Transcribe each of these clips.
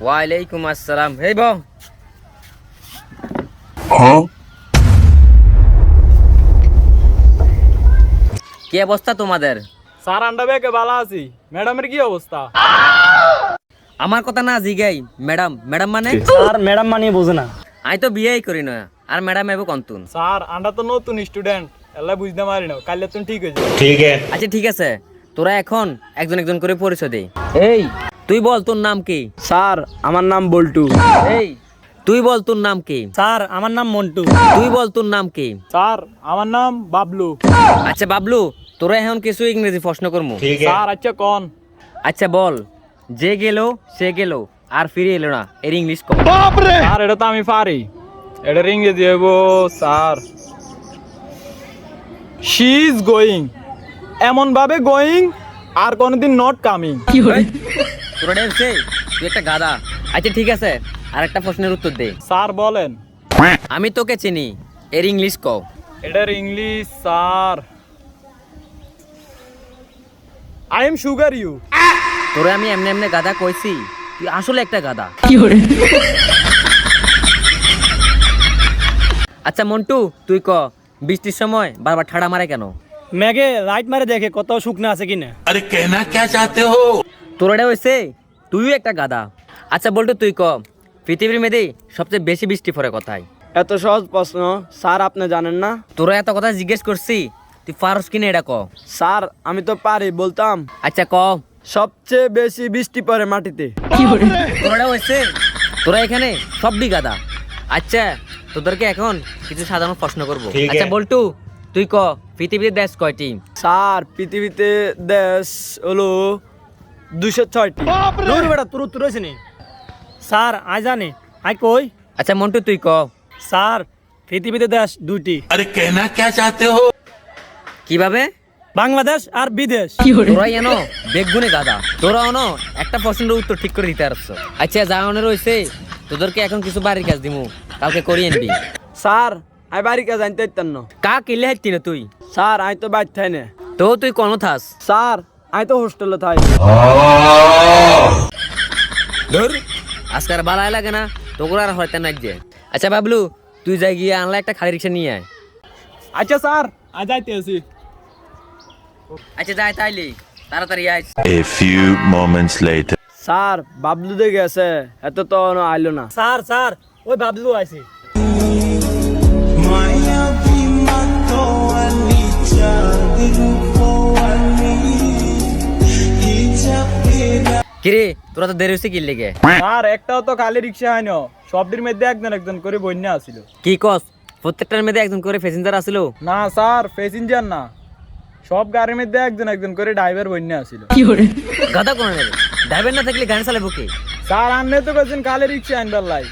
ওয়ালাইকুম আসসালাম। হেই বউ, কি অবস্থা তোমাদের? স্যার আন্ডা বেকে ভালো আছি। ম্যাডামের কি অবস্থা? আমার কথা না জিগাই, ম্যাডাম ম্যাডাম মানে? স্যার ম্যাডাম মানিয়ে বোঝে না। আমি তো বিয়েই করি না, আর ম্যাডাম এবো কন্তুন। স্যার আন্ডা তো নতুন স্টুডেন্ট, এলা বুঝতে পারি না, কালে তুমি ঠিক হয়ে যাবে। আচ্ছা ঠিক আছে, তোরা এখন একজন একজন করে পরিচয় দে। এই তুই বল তোর নাম কি? স্যার আমার নাম বল্টু। এই তুই বল তোর নাম কি? স্যার আমার নাম মন্টু। তুই বল তোর নাম কি? স্যার আমার নাম বাবলু। আচ্ছা বাবলু, তোরা এখন কিছু ইংরেজি প্রশ্ন করমু। স্যার আচ্ছা কোন? আচ্ছা বল, যে গেল সে গেল আর ফিরে এলো না, এর ইংলিশ কম। স্যার এটা তো আমি পারি, এটা ইংরেজি হইব স্যার শি ইজ গোয়িং, এমন ভাবে গোয়িং আর কোনোদিন নট কামিং। তোরা দেখছে তুই একটা গাধা। আচ্ছা ঠিক আছে, আর একটা প্রশ্নের উত্তর দে। স্যার বলেন। আমি তোকে চিনি, এর ইংলিশ কও। এটার English sir I am sugar you. তোরে আমি এমনি এমনি গাধা কইছি, তুই আসলে একটা গাধা। আচ্ছা মন্টু তুই ক, বৃষ্টির সময় বারবার ঠাড়া মারে কেন? মেঘে লাইট মারে দেখে কত শুকনো আছে কিনা। अरे कहना क्या चाहते हो? তোর এটা হয়েছে, তুইও একটা গাধা। আচ্ছা বলটু তুই ক, পৃথিবীর মেয়েদের সবচেয়ে বেশি বৃষ্টি পড়ে কোথায়? এত সহজ প্রশ্ন স্যার আপনি জানেন না? তোরা এত কথা জিজ্ঞেস করছি, তুই পারস কিনা এটা ক। স্যার আমি তো পারি, বলতাম আচ্ছা ক। সবচেয়ে বেশি বৃষ্টি পড়ে মাটিতে। তোর এটা হয়েছে, তোরা এখানে সবই গাধা। আচ্ছা তোদেরকে এখন কিছু সাধারণ প্রশ্ন করবো। আচ্ছা বলটু তুই ক, পৃথিবীর দেশ কয়টি? স্যার পৃথিবীতে দেশ হলো 206টি। দূর বেটা তোর উত্তর হয়েছে নি। স্যার আই জানি, আই কই। আচ্ছা মন্টু তুই ক। স্যার পৃথিবীতে দেশ 2টি। अरे कहना क्या चाहते हो? কিভাবে? বাংলাদেশ আর বিদেশ। তোরা এনো বেগুনে গাধা, তোরা এনো একটা প্রশ্নের উত্তর ঠিক করে দিতে পারছ। আচ্ছা জাহানে রয়েছে, তোদেরকে এখন কিছু বাড়ির কাজ দিমু, কালকে করিয়ে আনবি। স্যার আই বাড়ি কাজ জানতে পারতাম না। কা কিলে হাইতি না তুই? স্যার আই তো বাইর থাই না। তো তুই কোন থাস? স্যার আই তো হোস্টেলে থাই। ধর আজকার বালাই লাগে না, তোগুলো আর হয়তো না যে। আচ্ছা বাবলু তুই যাই গিয়ে আনলা একটা খালি রিক্সা নিয়ে আয়। আচ্ছা স্যার আই যাইতে আছি। আচ্ছা যাই তাইলে তাড়াতাড়ি আয়। A few moments later. Sir Bablu Dey গেছে, এত তো আইলো না। স্যার স্যার ওই বাবলু আইছে। কিরে তোরা তো দেরি হয়েছে কি লেগে? স্যার একটাও তো খালি রিক্সা হয় না, সবদের মধ্যে একজন একজন করে বন্যা আসিল। কি কস, প্রত্যেকটার মধ্যে একজন করে প্যাসেঞ্জার আসিল? না স্যার প্যাসেঞ্জার না, সব গাড়ির মধ্যে একজন একজন করে ড্রাইভার বন্যা আসিল। গাধা কোন নেবে, ড্রাইভার না থাকলে গাড়ি চালাবো কে? স্যার আপনি তো বলছেন কালে রিক্সা আনবার লাই,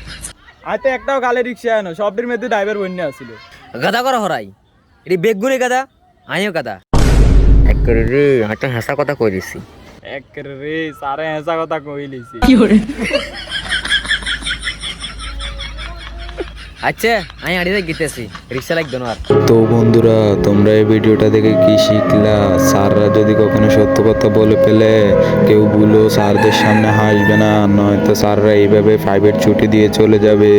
আইতে একটাও কালে রিক্সা আনো, সবদের মধ্যে ড্রাইভার বন্যা আসিল। গাধা করা হরাই, এটি বেগুনে গাধা, আমিও গাধা। এক করে রে একটা হাসা কথা কই দিছি। এক রে স্যারে এসা কথা কই লিছি। আচ্ছা আমি আড়িতে গিতেছি, রিক্সা লাগবে না আর। তো বন্ধুরা তোমরা এই ভিডিওটা দেখে কি শিখলা? স্যাররা যদি কখনো সত্য কথা বলে ফেলে, কেউ ভুলো স্যারদের সামনে হাসবে না, নয়তো স্যাররা এইভাবে 5-এর ছুটি দিয়ে চলে যাবে।